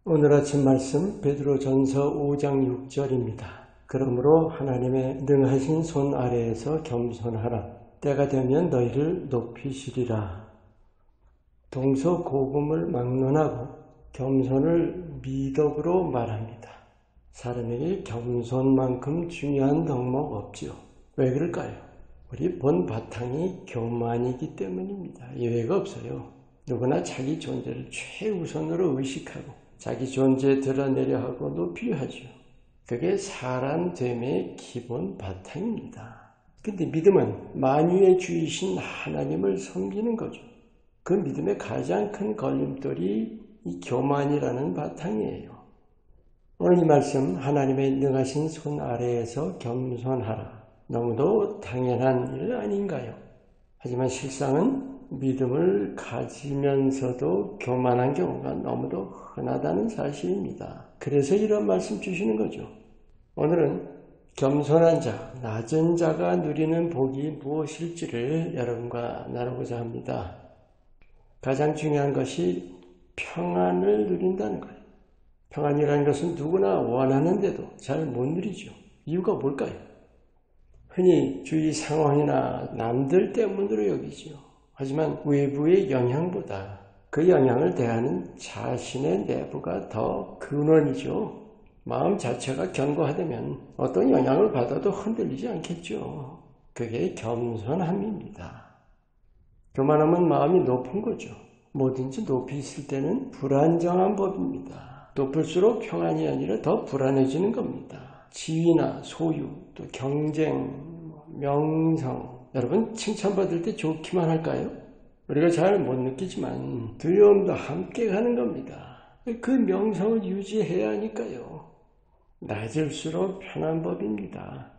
오늘 아침 말씀 베드로전서 5장 6절입니다. 그러므로 하나님의 능하신 손 아래에서 겸손하라. 때가 되면 너희를 높이시리라. 동서고금을 막론하고 겸손을 미덕으로 말합니다. 사람에게 겸손만큼 중요한 덕목 없지요. 왜 그럴까요? 우리 본 바탕이 교만이기 때문입니다. 예외가 없어요. 누구나 자기 존재를 최우선으로 의식하고 자기 존재 드러내려 하고 높이려 하죠. 그게 사람됨의 기본 바탕입니다. 근데 믿음은 만유의 주이신 하나님을 섬기는 거죠. 그 믿음의 가장 큰 걸림돌이 이 교만이라는 바탕이에요. 오늘 이 말씀, 하나님의 능하신 손 아래에서 겸손하라. 너무도 당연한 일 아닌가요? 하지만 실상은 믿음을 가지면서도 교만한 경우가 너무도 흔하다는 사실입니다. 그래서 이런 말씀 주시는 거죠. 오늘은 겸손한 자, 낮은 자가 누리는 복이 무엇일지를 여러분과 나누고자 합니다. 가장 중요한 것이 평안을 누린다는 거예요. 평안이라는 것은 누구나 원하는데도 잘 못 누리죠. 이유가 뭘까요? 흔히 주위 상황이나 남들 때문으로 여기죠. 하지만 외부의 영향보다 그 영향을 대하는 자신의 내부가 더 근원이죠. 마음 자체가 견고하다면 어떤 영향을 받아도 흔들리지 않겠죠. 그게 겸손함입니다. 교만하면 마음이 높은 거죠. 뭐든지 높이 있을 때는 불안정한 법입니다. 높을수록 평안이 아니라 더 불안해지는 겁니다. 지위나 소유, 또 경쟁, 명성, 여러분 칭찬받을 때 좋기만 할까요? 우리가 잘 못 느끼지만 두려움도 함께 가는 겁니다. 그 명성을 유지해야 하니까요. 낮을수록 편한 법입니다.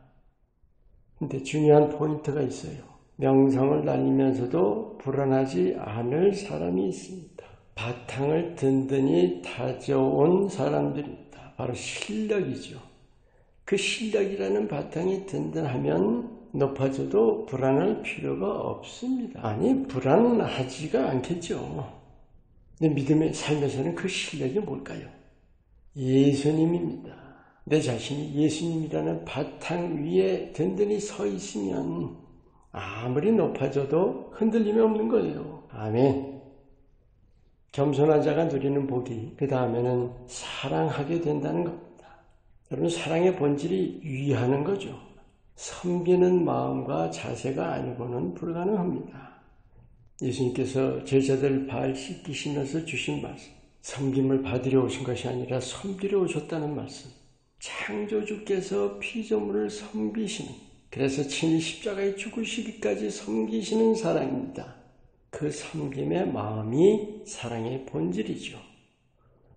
근데 중요한 포인트가 있어요. 명성을 날리면서도 불안하지 않을 사람이 있습니다. 바탕을 든든히 다져온 사람들입니다. 바로 실력이죠. 그 실력이라는 바탕이 든든하면 높아져도 불안할 필요가 없습니다. 아니, 불안하지가 않겠죠. 내 믿음의 삶에서는 그 실력이 뭘까요? 예수님입니다. 내 자신이 예수님이라는 바탕 위에 든든히 서 있으면 아무리 높아져도 흔들림이 없는 거예요. 아멘. 겸손한 자가 누리는 복이 그 다음에는 사랑하게 된다는 겁니다. 여러분, 사랑의 본질이 위하는 거죠. 섬기는 마음과 자세가 아니고는 불가능합니다. 예수님께서 제자들 발 씻기시면서 주신 말씀, 섬김을 받으려 오신 것이 아니라 섬기려 오셨다는 말씀, 창조주께서 피조물을 섬기시는, 그래서 친히 십자가에 죽으시기까지 섬기시는 사랑입니다. 그 섬김의 마음이 사랑의 본질이죠.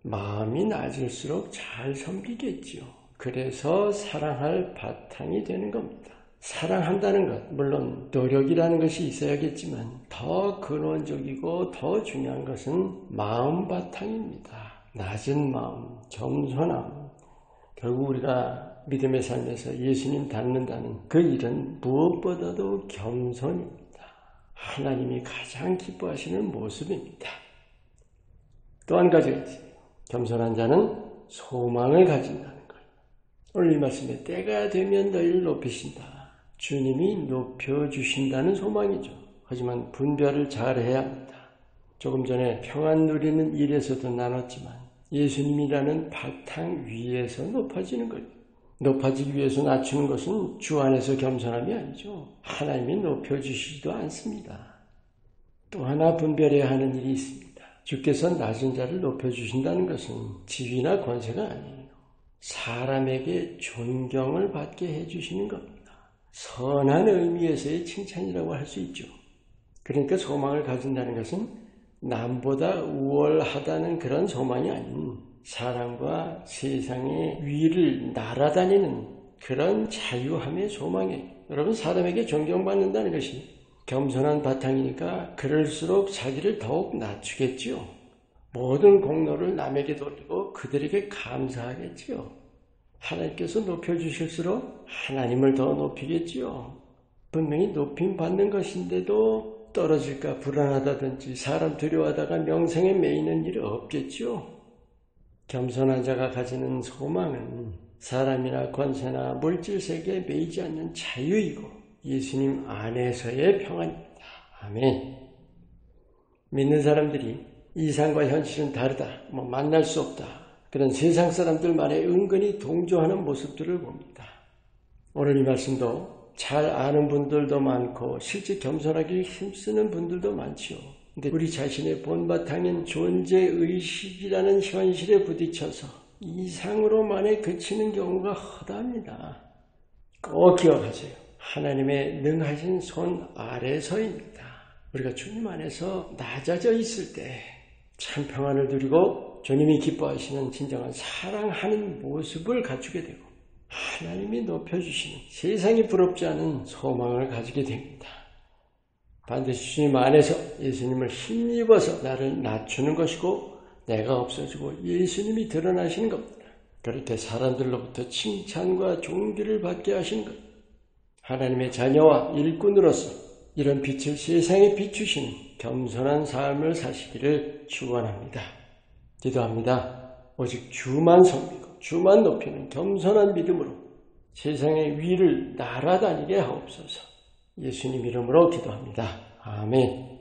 마음이 낮을수록 잘 섬기겠지요. 그래서 사랑할 바탕이 되는 겁니다. 사랑한다는 것, 물론 노력이라는 것이 있어야겠지만 더 근원적이고 더 중요한 것은 마음 바탕입니다. 낮은 마음, 겸손함. 결국 우리가 믿음의 삶에서 예수님 닮는다는 그 일은 무엇보다도 겸손입니다. 하나님이 가장 기뻐하시는 모습입니다. 또 한 가지가 있어요. 겸손한 자는 소망을 가진다는 거예요. 오늘 이 말씀에 때가 되면 너희를 높이신다. 주님이 높여주신다는 소망이죠. 하지만 분별을 잘해야 합니다. 조금 전에 평안 누리는 일에서도 나눴지만 예수님이라는 바탕 위에서 높아지는 거예요. 높아지기 위해서 낮추는 것은 주 안에서 겸손함이 아니죠. 하나님이 높여주시지도 않습니다. 또 하나 분별해야 하는 일이 있습니다. 주께서 낮은 자를 높여주신다는 것은 지위나 권세가 아니에요. 사람에게 존경을 받게 해주시는 겁니다. 선한 의미에서의 칭찬이라고 할 수 있죠. 그러니까 소망을 가진다는 것은 남보다 우월하다는 그런 소망이 아닌 사랑과 세상의 위를 날아다니는 그런 자유함의 소망이에요. 여러분, 사람에게 존경받는다는 것이 겸손한 바탕이니까 그럴수록 자기를 더욱 낮추겠지요. 모든 공로를 남에게 돌리고 그들에게 감사하겠지요. 하나님께서 높여주실수록 하나님을 더 높이겠지요. 분명히 높임 받는 것인데도 떨어질까 불안하다든지 사람 두려워하다가 명성에 매이는 일이 없겠지요. 겸손한 자가 가지는 소망은 사람이나 권세나 물질 세계에 매이지 않는 자유이고 예수님 안에서의 평안입니다. 아멘. 믿는 사람들이 이상과 현실은 다르다, 만날 수 없다, 그런 세상 사람들 말에 은근히 동조하는 모습들을 봅니다. 오늘 이 말씀도 잘 아는 분들도 많고 실제 겸손하기 힘쓰는 분들도 많지요. 근데 우리 자신의 본바탕인 존재의식이라는 현실에 부딪혀서 이상으로만에 그치는 경우가 허다합니다. 꼭 기억하세요. 하나님의 능하신 손 아래서입니다. 우리가 주님 안에서 낮아져 있을 때 참 평안을 누리고 주님이 기뻐하시는 진정한 사랑하는 모습을 갖추게 되고 하나님이 높여주시는 세상이 부럽지 않은 소망을 가지게 됩니다. 반드시 주님 안에서 예수님을 힘입어서 나를 낮추는 것이고 내가 없어지고 예수님이 드러나시는 겁니다. 그렇게 사람들로부터 칭찬과 존귀를 받게 하시는 것. 하나님의 자녀와 일꾼으로서 이런 빛을 세상에 비추시는 겸손한 삶을 사시기를 축원합니다. 기도합니다. 오직 주만 섬기고 주만 높이는 겸손한 믿음으로 세상의 위를 날아다니게 하옵소서. 예수님 이름으로 기도합니다. 아멘.